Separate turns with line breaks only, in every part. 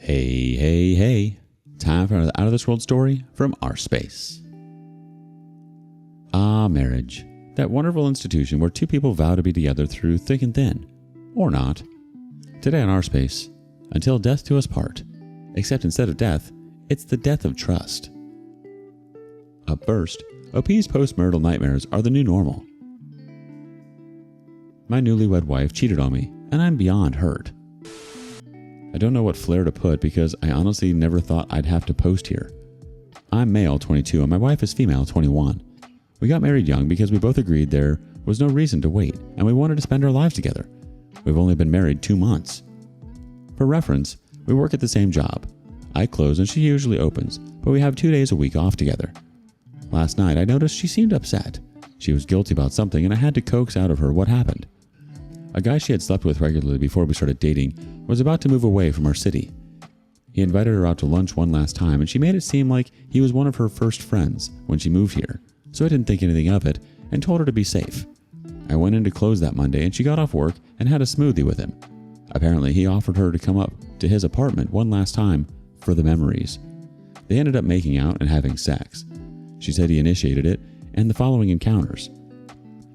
Hey, hey, hey. Time for another Out of This World story from rSpace. Marriage. That wonderful institution where two people vow to be together through thick and thin. Or not. Today on rSpace, until death do us part. Except instead of death, it's the death of trust. Up first, OP's post-marital nightmares are the new normal. My newlywed wife cheated on me, and I'm beyond hurt. I don't know what flair to put because I honestly never thought I'd have to post here. I'm male 22 and my wife is female 21. We got married young because we both agreed there was no reason to wait and we wanted to spend our lives together. We've only been married 2 months. For reference, we work at the same job. I close and she usually opens, but we have 2 days a week off together. Last night I noticed she seemed upset. She was guilty about something and I had to coax out of her what happened. A guy she had slept with regularly before we started dating was about to move away from our city. He invited her out to lunch one last time and she made it seem like he was one of her first friends when she moved here, so I didn't think anything of it and told her to be safe. I went in to close that Monday and she got off work and had a smoothie with him. Apparently he offered her to come up to his apartment one last time for the memories. They ended up making out and having sex. She said he initiated it and the following encounters.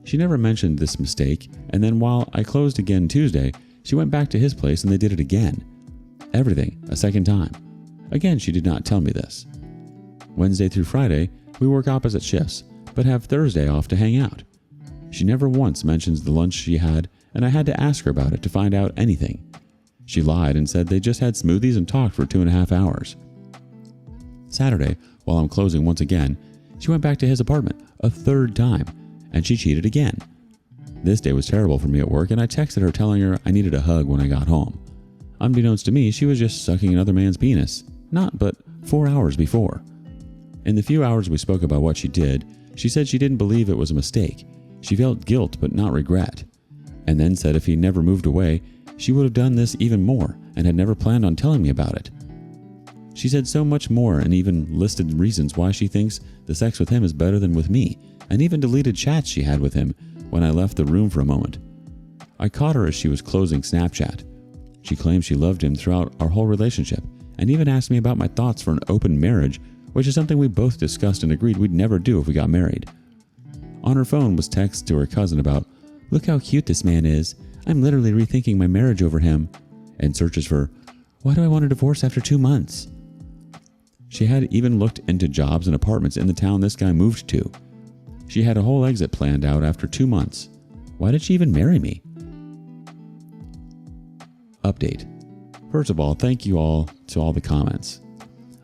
She never mentioned this mistake, and then while I closed again Tuesday, she went back to his place and they did it again. Everything, a second time. Again, she did not tell me this. Wednesday through Friday, we work opposite shifts, but have Thursday off to hang out. She never once mentions the lunch she had, and I had to ask her about it to find out anything. She lied and said they just had smoothies and talked for 2.5 hours. Saturday, while I'm closing once again, she went back to his apartment a third time, and she cheated again. This day was terrible for me at work and I texted her telling her I needed a hug when I got home. Unbeknownst to me, she was just sucking another man's penis, not but 4 hours before. In the few hours we spoke about what she did, she said she didn't believe it was a mistake. She felt guilt but not regret. And then said if he never moved away, she would have done this even more and had never planned on telling me about it. She said so much more and even listed reasons why she thinks the sex with him is better than with me, and even deleted chats she had with him when I left the room for a moment. I caught her as she was closing Snapchat. She claimed she loved him throughout our whole relationship and even asked me about my thoughts for an open marriage, which is something we both discussed and agreed we'd never do if we got married. On her phone was text to her cousin about, "Look how cute this man is. I'm literally rethinking my marriage over him," and searches for, "Why do I want a divorce after 2 months?" She had even looked into jobs and apartments in the town this guy moved to. She had a whole exit planned out after 2 months. Why did she even marry me? Update. First of all, thank you all to all the comments.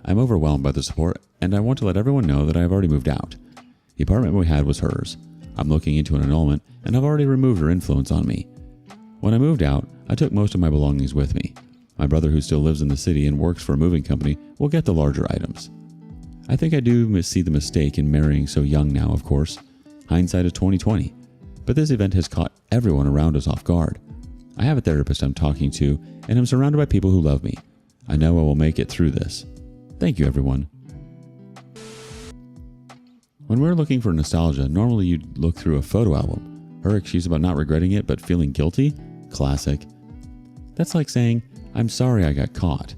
I'm overwhelmed by the support and I want to let everyone know that I have already moved out. The apartment we had was hers. I'm looking into an annulment and I've already removed her influence on me. When I moved out, I took most of my belongings with me. My brother, who still lives in the city and works for a moving company, will get the larger items. I think I do see the mistake in marrying so young now, of course. Hindsight is 20/20. But this event has caught everyone around us off guard. I have a therapist I'm talking to, and I'm surrounded by people who love me. I know I will make it through this. Thank you, everyone. When we're looking for nostalgia, normally you'd look through a photo album. Her excuse about not regretting it but feeling guilty? Classic. That's like saying, "I'm sorry I got caught."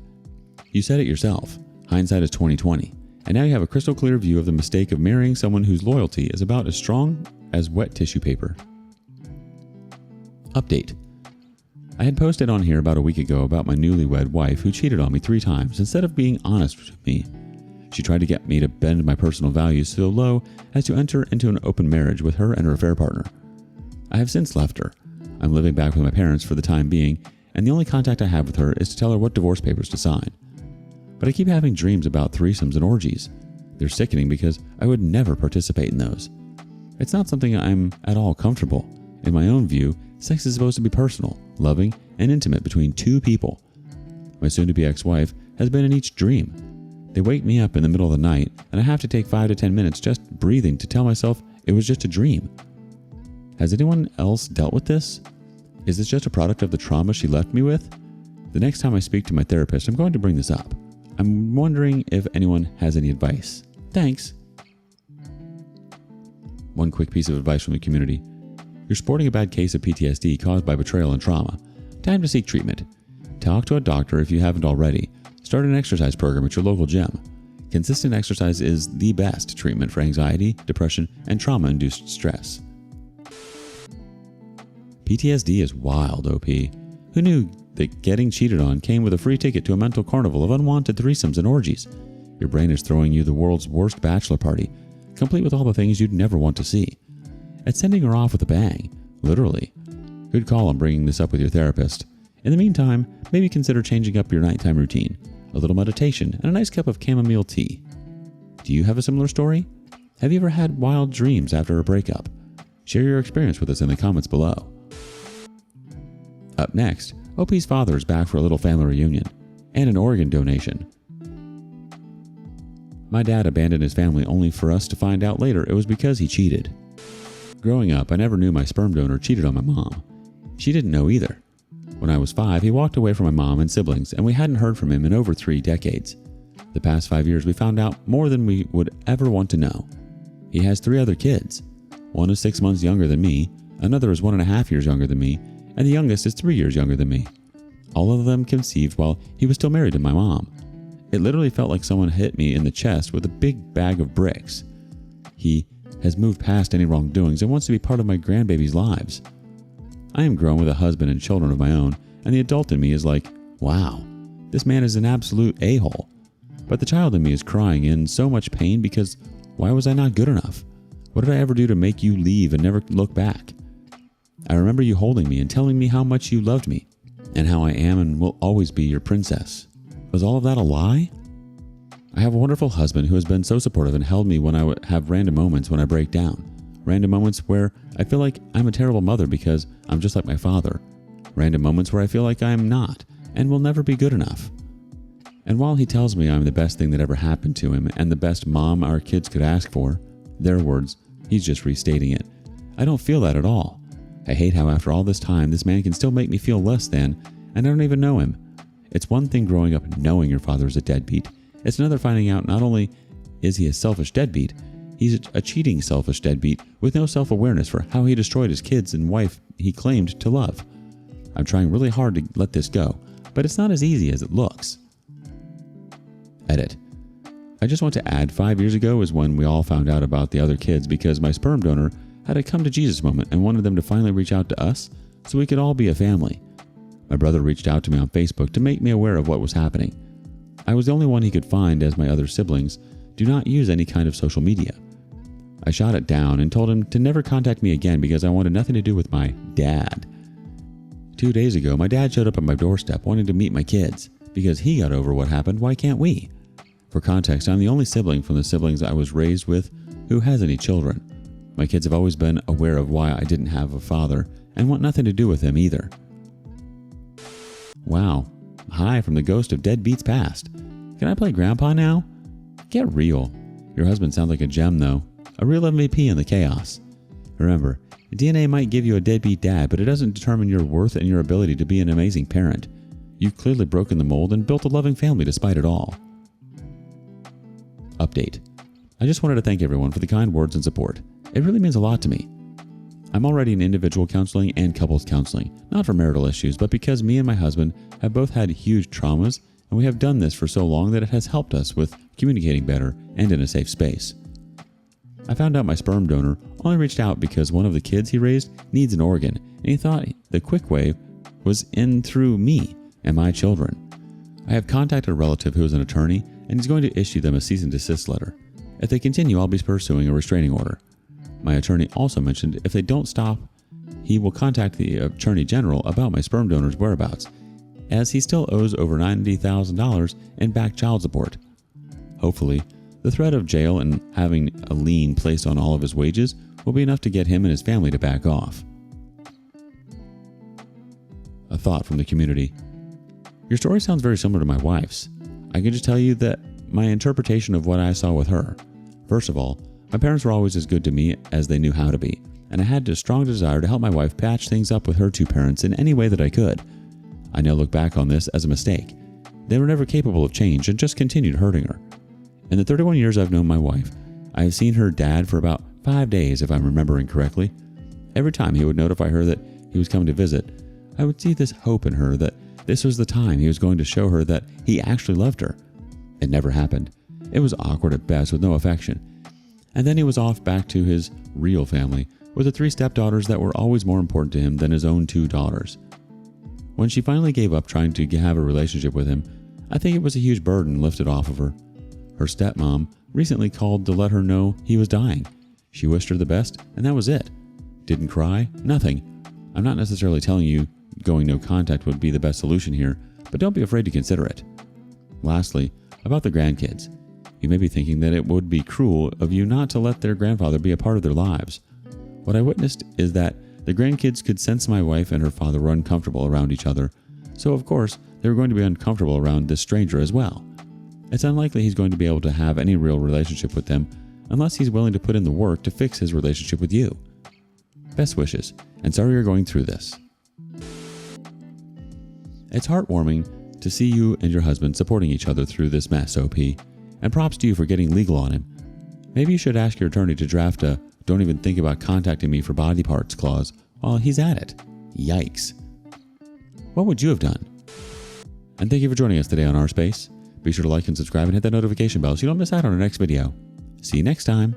You said it yourself. Hindsight is 20/20. And now you have a crystal clear view of the mistake of marrying someone whose loyalty is about as strong as wet tissue paper. Update. I had posted on here about a week ago about my newlywed wife who cheated on me 3 times instead of being honest with me. She tried to get me to bend my personal values so low as to enter into an open marriage with her and her affair partner. I have since left her. I'm living back with my parents for the time being, and the only contact I have with her is to tell her what divorce papers to sign. But I keep having dreams about threesomes and orgies. They're sickening because I would never participate in those. It's not something I'm at all comfortable. In my own view, sex is supposed to be personal, loving, and intimate between 2 people. My soon-to-be ex-wife has been in each dream. They wake me up in the middle of the night, and I have to take 5 to 10 minutes just breathing to tell myself it was just a dream. Has anyone else dealt with this? Is this just a product of the trauma she left me with? The next time I speak to my therapist, I'm going to bring this up. I'm wondering if anyone has any advice. Thanks. One quick piece of advice from the community. You're sporting a bad case of PTSD caused by betrayal and trauma. Time to seek treatment. Talk to a doctor if you haven't already, Start an exercise program at your local gym. Consistent exercise is the best treatment for anxiety, depression, and trauma-induced stress. PTSD is wild, OP. Who knew that getting cheated on came with a free ticket to a mental carnival of unwanted threesomes and orgies? Your brain is throwing you the world's worst bachelor party, complete with all the things you'd never want to see. It's sending her off with a bang, literally. Good call on bringing this up with your therapist. In the meantime, maybe consider changing up your nighttime routine, a little meditation, and a nice cup of chamomile tea. Do you have a similar story? Have you ever had wild dreams after a breakup? Share your experience with us in the comments below. Up next, OP's father is back for a little family reunion and an organ donation. My dad abandoned his family only for us to find out later it was because he cheated. Growing up, I never knew my sperm donor cheated on my mom. She didn't know either. When I was 5, he walked away from my mom and siblings, and we hadn't heard from him in over 3 decades. The past 5 years, we found out more than we would ever want to know. He has 3 other kids. One is 6 months younger than me, another is 1.5 years younger than me, and the youngest is 3 years younger than me. All of them conceived while he was still married to my mom. It literally felt like someone hit me in the chest with a big bag of bricks. He has moved past any wrongdoings and wants to be part of my grandbabies' lives. I am grown with a husband and children of my own, and the adult in me is like, wow, this man is an absolute a-hole. But the child in me is crying in so much pain because why was I not good enough? What did I ever do to make you leave and never look back? I remember you holding me and telling me how much you loved me, and how I am and will always be your princess. Was all of that a lie? I have a wonderful husband who has been so supportive and held me when I would have random moments when I break down. Random moments where I feel like I'm a terrible mother because I'm just like my father. Random moments where I feel like I'm not and will never be good enough. And while he tells me I'm the best thing that ever happened to him and the best mom our kids could ask for, their words, he's just restating it. I don't feel that at all. I hate how after all this time, this man can still make me feel less than, and I don't even know him. It's one thing growing up knowing your father is a deadbeat. It's another finding out not only is he a selfish deadbeat, he's a cheating selfish deadbeat with no self-awareness for how he destroyed his kids and wife he claimed to love. I'm trying really hard to let this go, but it's not as easy as it looks. Edit. I just want to add 5 years ago is when we all found out about the other kids because my sperm donor had a come to Jesus moment and wanted them to finally reach out to us so we could all be a family. My brother reached out to me on Facebook to make me aware of what was happening. I was the only one he could find as my other siblings do not use any kind of social media. I shot it down and told him to never contact me again because I wanted nothing to do with my dad. 2 days ago, my dad showed up at my doorstep wanting to meet my kids. Because he got over what happened, why can't we? For context, I'm the only sibling from the siblings I was raised with who has any children. My kids have always been aware of why I didn't have a father and want nothing to do with him either. Wow. Hi from the ghost of deadbeats past. Can I play grandpa now? Get real. Your husband sounds like a gem though. A real MVP in the chaos. Remember, DNA might give you a deadbeat dad, but it doesn't determine your worth and your ability to be an amazing parent. You've clearly broken the mold and built a loving family despite it all. Update. I just wanted to thank everyone for the kind words and support. It really means a lot to me. I'm already in individual counseling and couples counseling, not for marital issues, but because me and my husband have both had huge traumas, and we have done this for so long that it has helped us with communicating better and in a safe space. I found out my sperm donor only reached out because one of the kids he raised needs an organ, and he thought the quick way was in through me and my children. I have contacted a relative who is an attorney, and he's going to issue them a cease and desist letter. If they continue, I'll be pursuing a restraining order. My attorney also mentioned if they don't stop, he will contact the Attorney General about my sperm donor's whereabouts, as he still owes over $90,000 in back child support. Hopefully, the threat of jail and having a lien placed on all of his wages will be enough to get him and his family to back off. A thought from the community. Your story sounds very similar to my wife's. I can just tell you that my interpretation of what I saw with her. First of all, my parents were always as good to me as they knew how to be, and I had a strong desire to help my wife patch things up with her 2 parents in any way that I could. I now look back on this as a mistake. They were never capable of change and just continued hurting her. In the 31 years I've known my wife, I have seen her dad for about 5 days if I'm remembering correctly. Every time he would notify her that he was coming to visit, I would see this hope in her that This was the time he was going to show her that he actually loved her. It never happened. It was awkward at best with no affection. And then he was off back to his real family with the 3 stepdaughters that were always more important to him than his own 2 daughters. When she finally gave up trying to have a relationship with him, I think it was a huge burden lifted off of her. Her stepmom recently called to let her know he was dying. She wished her the best, and that was it. Didn't cry, nothing. I'm not necessarily telling you going no contact would be the best solution here, but don't be afraid to consider it. Lastly, about the grandkids. You may be thinking that it would be cruel of you not to let their grandfather be a part of their lives. What I witnessed is that the grandkids could sense my wife and her father were uncomfortable around each other, so of course they were going to be uncomfortable around this stranger as well. It's unlikely he's going to be able to have any real relationship with them unless he's willing to put in the work to fix his relationship with you. Best wishes, and sorry you're going through this. It's heartwarming to see you and your husband supporting each other through this mess, OP, and props to you for getting legal on him. Maybe you should ask your attorney to draft a "don't even think about contacting me for body parts" clause while he's at it. Yikes. What would you have done? And thank you for joining us today on rSpace. Be sure to like and subscribe and hit that notification bell so you don't miss out on our next video. See you next time.